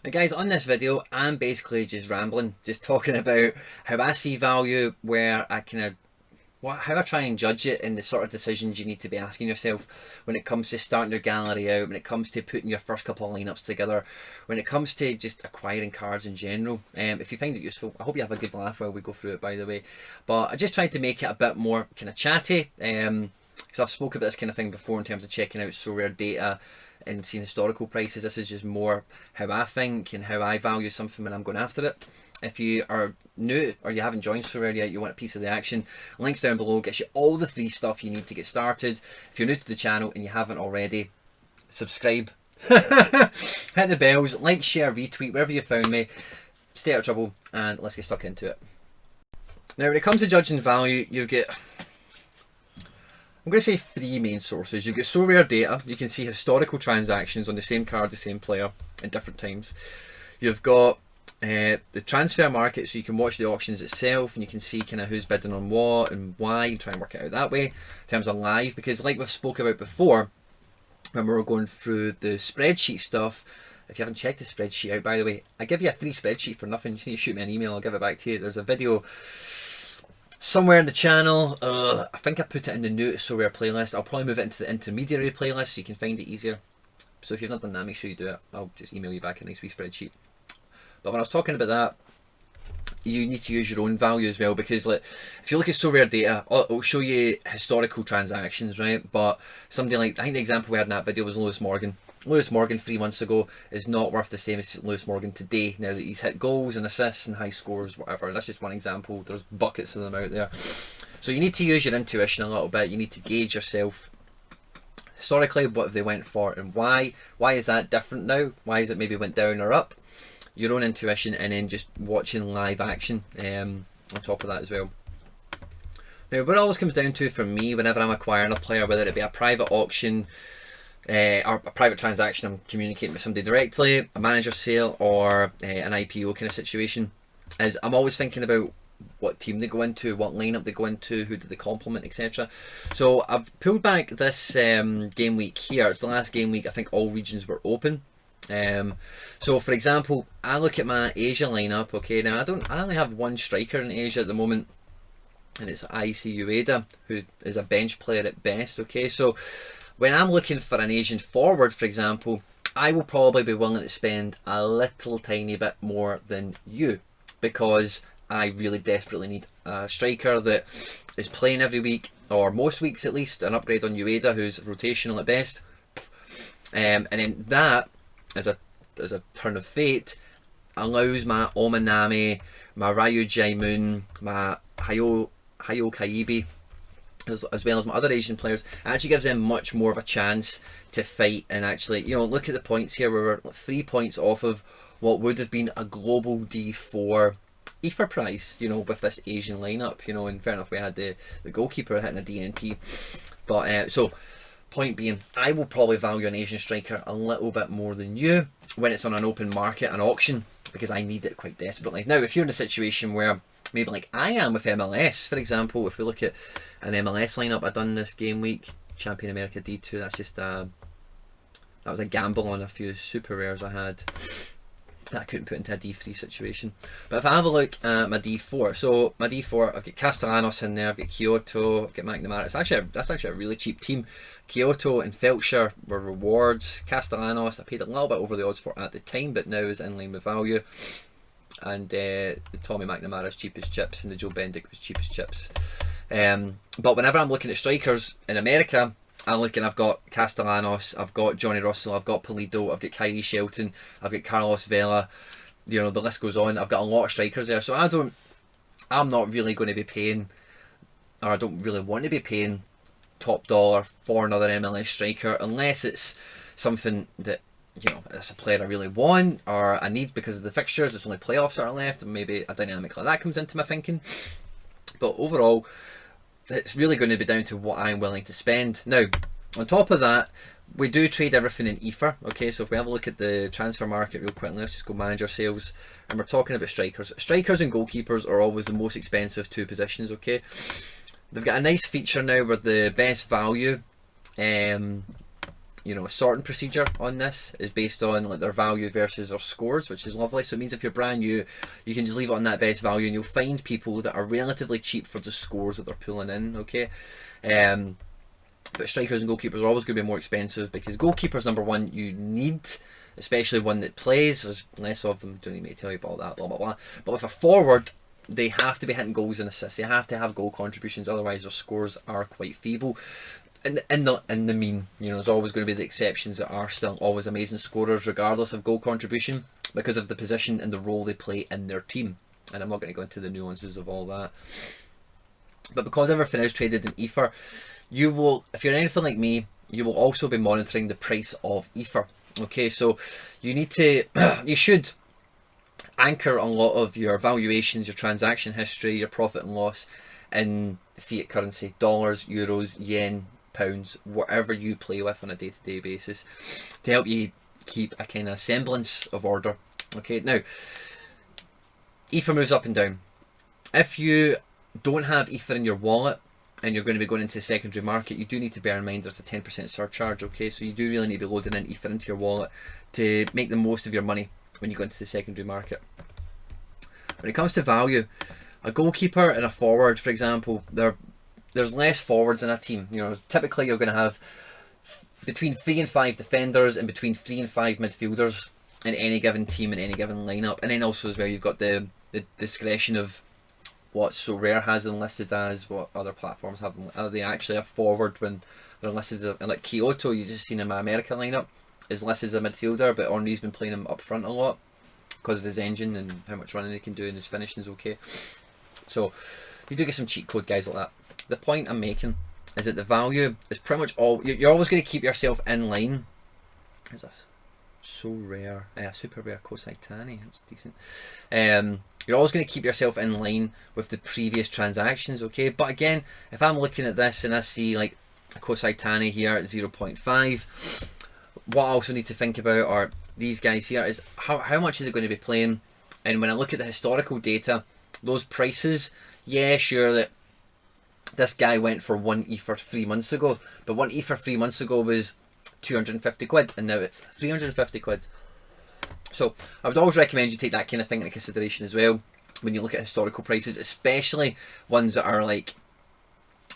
Now guys, on this video I'm basically just rambling, just talking about how I see value, where I kind of how I try and judge it, and the sort of decisions you need to be asking yourself when it comes to starting your gallery out, when it comes to putting your first couple of lineups together, when it comes to just acquiring cards in general. If you find it useful, I hope you have a good laugh while we go through it, by the way. But I just tried to make it a bit more kind of chatty, because I've spoken about this kind of thing before in terms of checking out SoRare data and seeing historical prices. This is just more how I think and how I value something when I'm going after it. If you are new or you haven't joined SoRare yet, you want a piece of the action, links down below gets you all the free stuff you need to get started. If you're new to the channel and you haven't already, subscribe, hit the bells, like, share, retweet, wherever you found me. Stay out of trouble and let's get stuck into it. Now when it comes to judging value, you get, I'm going to say, three main sources. You get SoRare data. You can see historical transactions on the same card, the same player at different times. You've got the transfer market, so you can watch the auctions itself and you can see kind of who's bidding on what and why, and try and work it out that way in terms of live. Because like we've spoke about before when we were going through the spreadsheet stuff, if you haven't checked the spreadsheet out, by the way, I give you a free spreadsheet for nothing. You just need to shoot me an email, I'll give it back to you. There's a video somewhere in the channel, I think I put it in the new SoRare playlist. I'll probably move it into the intermediary playlist so you can find it easier. So if you've not done that, make sure you do it. I'll just email you back a nice wee spreadsheet. But when I was talking about that, you need to use your own value as well, because like, if you look at SoRare data, it'll show you historical transactions, right? But somebody like, I think the example we had in that video was Lewis Morgan. Lewis Morgan 3 months ago is not worth the same as Lewis Morgan today, now that he's hit goals and assists and high scores, whatever. That's just one example. There's buckets of them out there. So you need to use your intuition a little bit. You need to gauge yourself. Historically, what have they went for and why? Why is that different now? Why is it maybe went down or up? Your own intuition, and then just watching live action on top of that as well. Now what it always comes down to for me whenever I'm acquiring a player, whether it be a private auction, or a private transaction, I'm communicating with somebody directly, a manager sale, or an IPO kind of situation, is I'm always thinking about what team they go into, what lineup they go into, who do they complement, etc. So I've pulled back this game week here. It's the last game week. I think all regions were open. So for example, I look at my Asia lineup. Okay, now I only have one striker in Asia at the moment, and it's IC Ueda, who is a bench player at best. Okay, so when I'm looking for an Asian forward, for example, I will probably be willing to spend a little tiny bit more than you, because I really desperately need a striker that is playing every week, or most weeks at least, an upgrade on Ueda, who's rotational at best. And then that, as a turn of fate, allows my Omanami, my Ryu Jaemoon, my Hayo Kaibi, as well as my other Asian players, it actually gives them much more of a chance to fight. And actually, you know, look at the points here. We're 3 points off of what would have been a global D4 EFA prize, you know, with this Asian lineup, you know. And fair enough, we had the goalkeeper hitting a DNP, but so point being, I will probably value an Asian striker a little bit more than you when it's on an open market, an auction, because I need it quite desperately. Now if you're in a situation where maybe like I am with MLS, for example, if we look at an MLS lineup I've done this game week, Champion America D2, that's just that was a gamble on a few super rares I had that I couldn't put into a D3 situation. But if I have a look at my D4, so my D4, I've got Castellanos in there, I've got Kyoto, I've got McNamara. That's actually a really cheap team. Kyoto and Felcher were rewards. Castellanos I paid a little bit over the odds for at the time, but now is in line with value. And the Tommy McNamara is cheap as chips, and the Joe Bendick was cheap as chips. But whenever I'm looking at strikers in America, I'm looking, I've got Castellanos, I've got Johnny Russell, I've got Pulido, I've got Kyrie Shelton, I've got Carlos Vela, you know, the list goes on. I've got a lot of strikers there, so I'm not really going to be paying, or I don't really want to be paying top dollar for another MLS striker, unless it's something that, you know, it's a player I really want or I need because of the fixtures. It's only playoffs that are left, and maybe a dynamic like that comes into my thinking. But overall, it's really going to be down to what I'm willing to spend. Now, on top of that, we do trade everything in EFA. Okay, so if we have a look at the transfer market real quickly, let's just go manager sales, and we're talking about strikers. Strikers and goalkeepers are always the most expensive two positions. Okay, they've got a nice feature now where the best value, you you know, sorting procedure on this is based on like their value versus their scores, which is lovely. So it means if you're brand new, you can just leave it on that best value and you'll find people that are relatively cheap for the scores that they're pulling in, okay? But strikers and goalkeepers are always going to be more expensive because goalkeepers, number one, you need, especially one that plays. There's less of them, don't need me to tell you about that, blah, blah, blah. But with a forward, they have to be hitting goals and assists. They have to have goal contributions, otherwise their scores are quite feeble. In the mean, you know, there's always going to be the exceptions that are still always amazing scorers, regardless of goal contribution, because of the position and the role they play in their team. And I'm not going to go into the nuances of all that. But because everything is traded in Ether, you will, if you're anything like me, you will also be monitoring the price of Ether. Okay, so you need to, you should anchor a lot of your valuations, your transaction history, your profit and loss in fiat currency, dollars, euros, yen, pounds, whatever you play with on a day-to-day basis, to help you keep a kind of semblance of order. Okay, now, Ether moves up and down. If you don't have Ether in your wallet and you're going to be going into the secondary market, you do need to bear in mind there's a 10% surcharge, okay? So you do really need to be loading in Ether into your wallet to make the most of your money when you go into the secondary market. When it comes to value, a goalkeeper and a forward, for example, there's less forwards in a team. You know, typically you're going to have between 3 and 5 defenders and between 3 and 5 midfielders in any given team, in any given lineup. And then also as well, you've got the discretion of what SoRare has them listed as, what other platforms have them. Are they actually a forward when they're listed as like Kyoto, you just seen in my America lineup, is listed as a midfielder, but Henry's been playing him up front a lot because of his engine and how much running he can do, and his finishing is okay. So you do get some cheat code guys like that. The point I'm making is that the value is pretty much all, you're always going to keep yourself in line. Is this SoRare? Super rare Coinbase, that's decent. You're always going to keep yourself in line with the previous transactions, okay? But again, if I'm looking at this and I see like a Coinbase here at 0.5, what I also need to think about are these guys here is how much are they going to be playing? And when I look at the historical data, those prices, yeah, sure that this guy went for 1 Ether 3 months ago, but 1 Ether 3 months ago was 250 quid and now it's 350 quid. So I would always recommend you take that kind of thing into consideration as well when you look at historical prices, especially ones that are like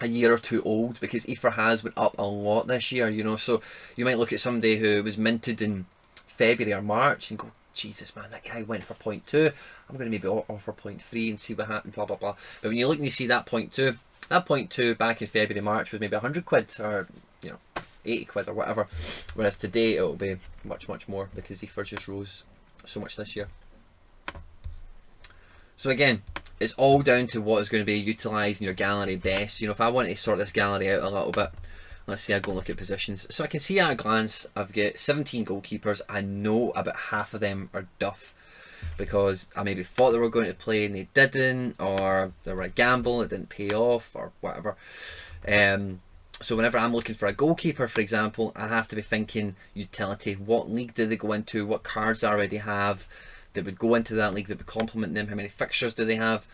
a year or two old, because Ether has went up a lot this year, you know. So you might look at somebody who was minted in February or March and go, Jesus man, that guy went for 0.2, I'm going to maybe offer 0.3 and see what happens, blah blah blah. But when you look and you see that 0.2, that 0.2 back in February, March was maybe 100 quid or, you know, 80 quid or whatever, whereas today it'll be much more because Ether just rose so much this year. So again, it's all down to what is going to be utilising your gallery best. You know, if I want to sort this gallery out a little bit, let's say I go and look at positions. So I can see at a glance, I've got 17 goalkeepers. I know about half of them are duff because I maybe thought they were going to play and they didn't, or they were a gamble, it didn't pay off, or whatever. So whenever I'm looking for a goalkeeper, for example, I have to be thinking utility. What league do they go into? What cards do I already have that would go into that league that would complement them? How many fixtures do they have?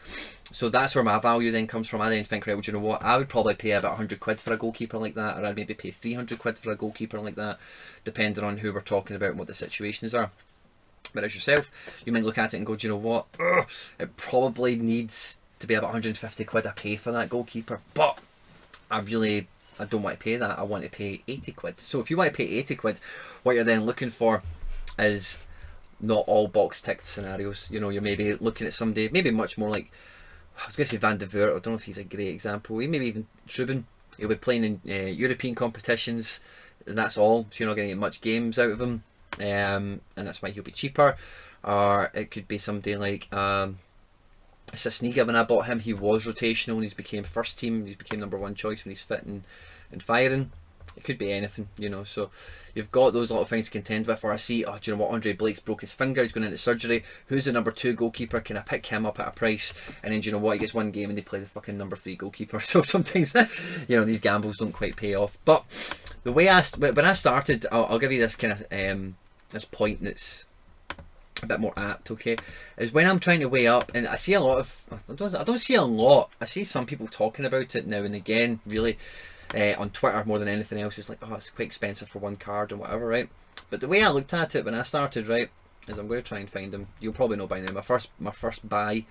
So that's where my value then comes from. I then think, right, well, do you know what? I would probably pay about 100 quid for a goalkeeper like that, or I'd maybe pay 300 quid for a goalkeeper like that, depending on who we're talking about and what the situations are. But as yourself, you might look at it and go, do you know what? It probably needs to be about 150 quid I pay for that goalkeeper, but I don't want to pay that. I want to pay 80 quid. So if you want to pay 80 quid, what you're then looking for is not all box ticked scenarios. You know, you're maybe looking at somebody, maybe much more like, I was going to say Van de Voort, I don't know if he's a great example. Maybe even Trubin. He'll be playing in European competitions, and that's all. So you're not going to get much games out of him, and that's why he'll be cheaper. Or it could be somebody like Sasniga. When I bought him, he was rotational and he's became first team. He's became #1 choice when he's fit and firing. It could be anything, you know. So you've got those little things to contend with. Or I see, oh, do you know what? Andre Blake's broke his finger. He's going into surgery. Who's the #2 goalkeeper? Can I pick him up at a price? And then do you know what? He gets one game and they play the fucking #3 goalkeeper. So sometimes, you know, these gambles don't quite pay off. But the way when I started, I'll give you this kind of this point that's a bit more apt, okay, is when I'm trying to weigh up, and I see a lot of, I don't see a lot, I see some people talking about it now and again, really, on Twitter more than anything else. It's like, oh, it's quite expensive for one card and whatever, right? But the way I looked at it when I started, right, is I'm going to try and find him. You'll probably know by now. My first buy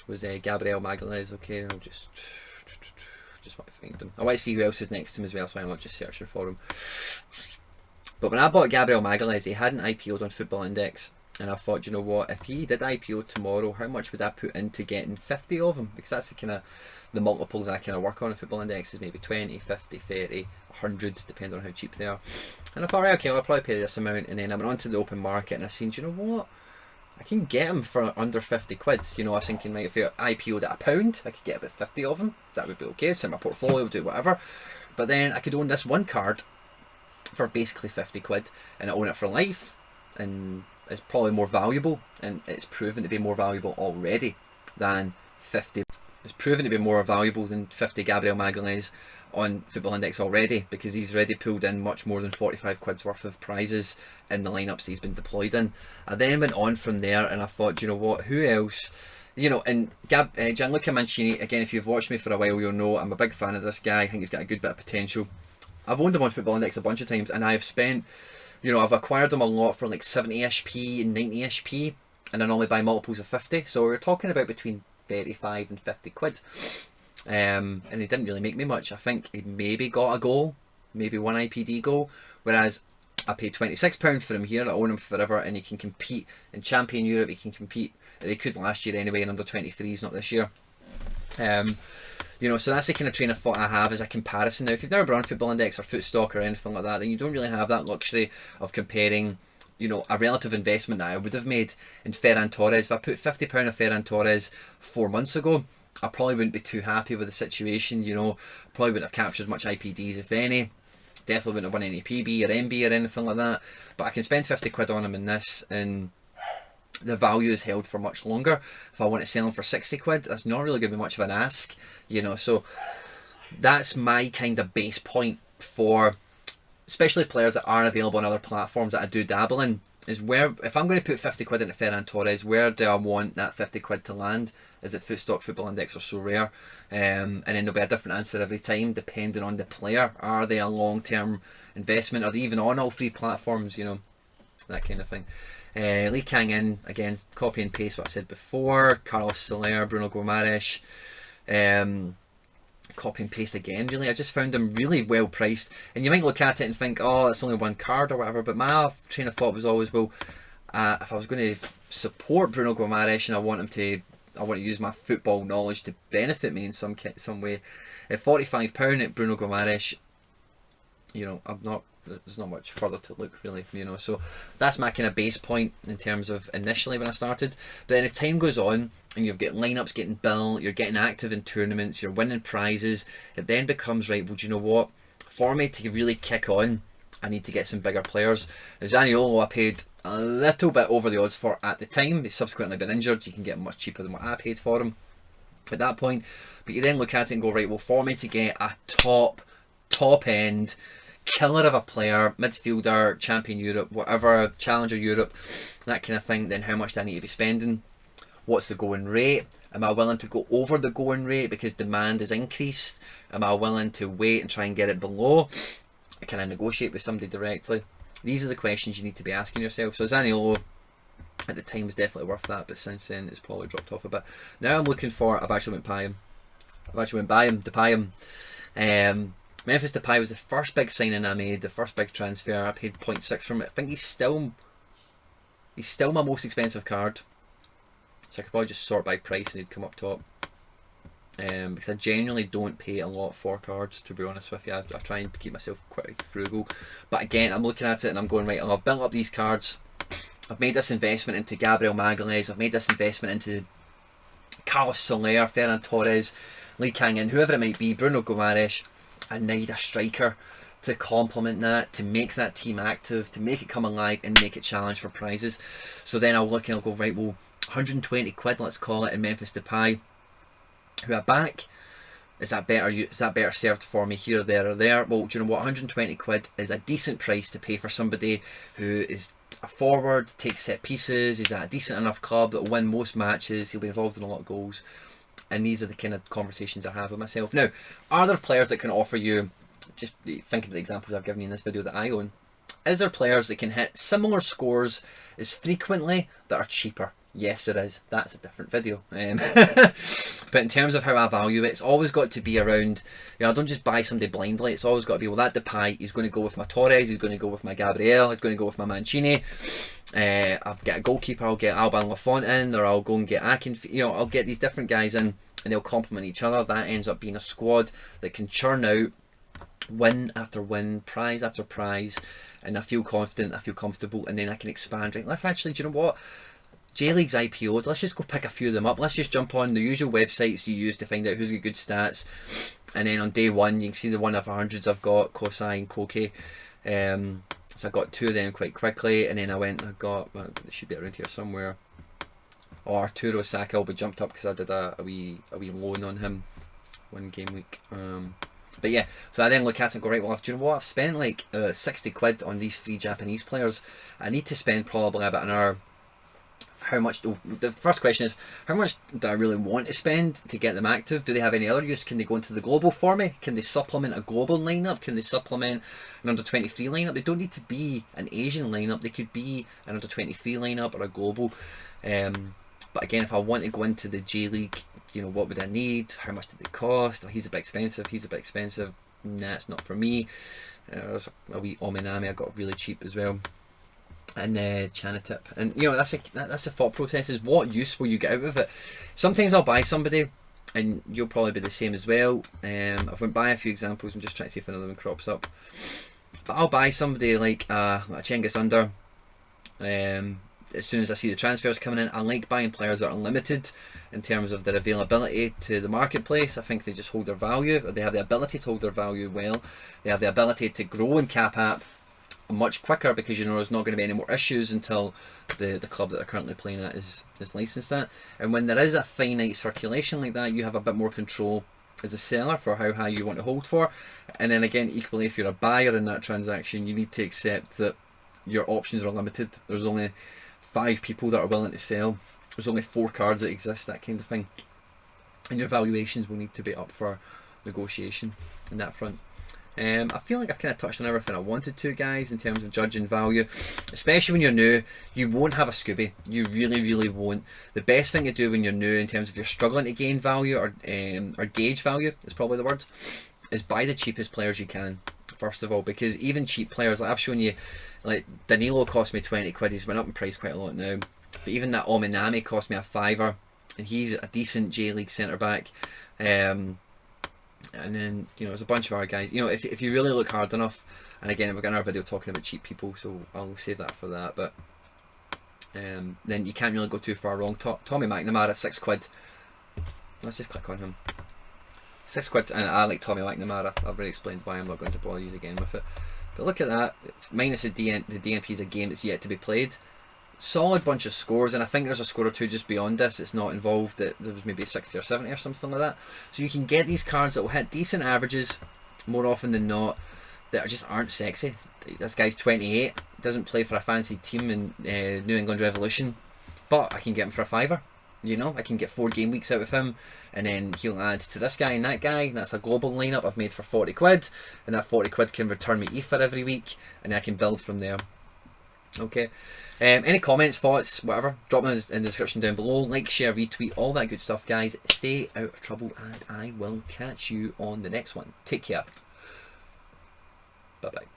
was Gabriel Magalhaes. Okay, I'll just want to find him. I want to see who else is next to him as well, so I'm not just searching for him. But when I bought Gabriel Magalhaes, he hadn't IPO'd on Football Index, and I thought, you know what, if he did IPO tomorrow, how much would I put into getting 50 of him? Because that's the kind of the multiples I kind of work on in Football Index, is maybe 20, 50, 30, 100, depending on how cheap they are. And I thought, right, okay, I'll probably pay this amount. And then I went onto the open market and I seen, do you know what, I can get him for under 50 quid. You know, I was thinking, right, if I IPO'd at £1, I could get about 50 of them. That would be okay. Send my portfolio, do whatever. But then I could own this one card for basically 50 quid, and I own it for life, and it's probably more valuable, and it's proven to be more valuable already than 50. It's proven to be more valuable than 50 Gabriel Magalhaes on Football Index already, because he's already pulled in much more than 45 quid's worth of prizes in the lineups he's been deployed in. I then went on from there and I thought, you know what, who else? You know, and Gianluca Mancini, again, if you've watched me for a while, you'll know I'm a big fan of this guy. I think he's got a good bit of potential. I've owned him on Football Index a bunch of times, and I've spent, you know, I've acquired them a lot for like 70-ish p and 90-ish p, and I normally buy multiples of 50. So we're talking about between 35 and 50 quid. And he didn't really make me much. I think he maybe got a goal, maybe one IPD goal, whereas I paid £26 for him here. I own him forever, and he can compete in Champion Europe. He can compete, he could last year anyway, in under 23s, not this year. You know, so that's the kind of train of thought I have as a comparison. Now, if you've never been on Football Index or Footstock or anything like that, then you don't really have that luxury of comparing, you know, a relative investment that I would have made in Ferran Torres. If I put £50 of Ferran Torres 4 months ago, I probably wouldn't be too happy with the situation, you know. Probably wouldn't have captured much IPDs, if any. Definitely wouldn't have won any PB or MB or anything like that. But I can spend 50 quid on him in this, and the value is held for much longer. If I want to sell him for 60 quid, that's not really going to be much of an ask, you know. So that's my kind of base point for especially players that aren't available on other platforms that I do dabble in, is where, if I'm going to put 50 quid into Ferran Torres, where do I want that 50 quid to land? Is it Footstock, Football Index or SoRare? And then there'll be a different answer every time depending on the player. Are they a long-term investment? Are they even on all three platforms? You know, that kind of thing. Lee Kang-in, again, copy and paste what I said before. Carlos Soler, Bruno Guimaraes. Copy and paste again, really. I just found them really well priced. And you might look at it and think, oh, it's only one card or whatever. But my train of thought was always, well, if I was going to support Bruno Guimaraes and I want to use my football knowledge to benefit me in some way, at £45 at Bruno Guimaraes, you know, there's not much further to look, really, you know. So that's my kind of base point in terms of initially when I started. But then as time goes on and you've got lineups getting built, you're getting active in tournaments, you're winning prizes, it then becomes, right, well, do you know what, for me to really kick on, I need to get some bigger players. Zaniolo I paid a little bit over the odds for at the time. He's subsequently been injured. You can get him much cheaper than what I paid for him at that point. But you then look at it and go, right, well, for me to get a top end killer of a player, midfielder, Champion Europe, whatever, Challenger Europe, that kind of thing, then how much do I need to be spending? What's the going rate? Am I willing to go over the going rate because demand is increased? Am I willing to wait and try and get it below? Can I negotiate with somebody directly? These are the questions you need to be asking yourself. So Zaniolo at the time was definitely worth that, but since then it's probably dropped off a bit. Now I'm looking for, I've actually went by him. Memphis Depay was the first big signing I made, the first big transfer. I paid 0.6 from it. I think he's still my most expensive card. So I could probably just sort by price and he'd come up top. Because I genuinely don't pay a lot for cards, to be honest with you. I try and keep myself quite frugal. But again, I'm looking at it and I'm going, right, I've built up these cards. I've made this investment into Gabriel Magalhaes. I've made this investment into Carlos Soler, Ferran Torres, Lee Kang-in, whoever it might be, Bruno Guimaraes. I need a striker to complement that, to make that team active, to make it come alive and make it challenge for prizes. So then I'll look and I'll go, right, well, 120 quid, let's call it, in Memphis Depay, who I back. Is that better served for me here, there or there? Well, do you know what, 120 quid is a decent price to pay for somebody who is a forward, takes set pieces, he's at a decent enough club that will win most matches, he'll be involved in a lot of goals. And these are the kind of conversations I have with myself. Now, are there players that can offer you, just thinking of the examples I've given you in this video that I own, is there players that can hit similar scores as frequently that are cheaper? Yes, there is. That's a different video. But in terms of how I value it, it's always got to be around, I don't just buy somebody blindly. It's always got to be, well, that Depay, he's going to go with my Torres, he's going to go with my Gabriel, he's going to go with my Mancini. I've got a goalkeeper, I'll get Alban Lafont in, or I'll go and get Akin, I'll get these different guys in, and they'll complement each other. That ends up being a squad that can churn out win after win, prize after prize, and I feel confident, I feel comfortable, and then I can expand. Right, let's actually, do you know what? J-League's IPO'd, let's just go pick a few of them up. Let's just jump on the usual websites you use to find out who's got good stats. And then on day one, you can see the one of hundreds I've got, Kosai and Koke. So I got 2 of them quite quickly. And then I got, well, it should be around here somewhere. Oh, Arturo Saka will be jumped up because I did a wee loan on him 1 game week. But yeah, so I then look at it and go, right, well, do you know what? I've spent like 60 quid on these 3 Japanese players. I need to spend probably about an hour. How much? The first question is, how much do I really want to spend to get them active? Do they have any other use? Can they go into the global for me? Can they supplement a global lineup? Can they supplement an under 23 lineup? They don't need to be an Asian lineup. They could be an under 23 lineup or a global. But again, if I want to go into the J League, what would I need? How much do they cost? Oh, he's a bit expensive. He's a bit expensive. Nah, it's not for me. There's a wee Ominami I got really cheap as well. And Chanatip, and that's the thought process, is what use will you get out of it? Sometimes I'll buy somebody, and you'll probably be the same as well. I've went by a few examples. I'm just trying to see if another one crops up. But I'll buy somebody like a Cengiz Under. As soon as I see the transfers coming in, I like buying players that are limited in terms of their availability to the marketplace. I think they just hold their value, or they have the ability to hold their value well. They have the ability to grow in cap app much quicker, because there's not going to be any more issues until the club that they're currently playing at is licensed at. And when there is a finite circulation like that, you have a bit more control as a seller for how high you want to hold for. And then again, equally, if you're a buyer in that transaction, you need to accept that your options are limited. There's only 5 people that are willing to sell. There's only 4 cards that exist, that kind of thing. And your valuations will need to be up for negotiation in that front. I feel like I've kind of touched on everything I wanted to, guys, in terms of judging value. Especially when you're new, you won't have a Scooby. You really, really won't. The best thing to do when you're new, in terms of you're struggling to gain value or gauge value, is probably the word, is buy the cheapest players you can, first of all. Because even cheap players, like I've shown you, like Danilo cost me 20 quid. He's went up in price quite a lot now. But even that Ominami cost me a £5, and he's a decent J-League centre-back. And then, there's a bunch of other guys. If you really look hard enough, and again, we've got another video talking about cheap people, so I'll save that for that. But then you can't really go too far wrong. Tommy McNamara, 6 quid. Let's just click on him. 6 quid, and I like Tommy McNamara. I've already explained why. I'm not going to bother you again with it. But look at that. Minus the DNP is a game that's yet to be played. Solid bunch of scores, and I think there's a score or 2 just beyond this. It's not involved. There was maybe 60 or 70 or something like that. So you can get these cards that will hit decent averages more often than not, that just aren't sexy. This guy's 28, doesn't play for a fancy team in New England Revolution, but I can get him for a £5. I can get 4 game weeks out of him, and then he'll add to this guy and that guy. That's a global lineup I've made for 40 quid, and that 40 quid can return me ether every week, and I can build from there. Okay. Any comments, thoughts, whatever, drop them in the description down below. Like, share, retweet, all that good stuff, guys. Stay out of trouble, and I will catch you on the next one. Take care. Bye bye.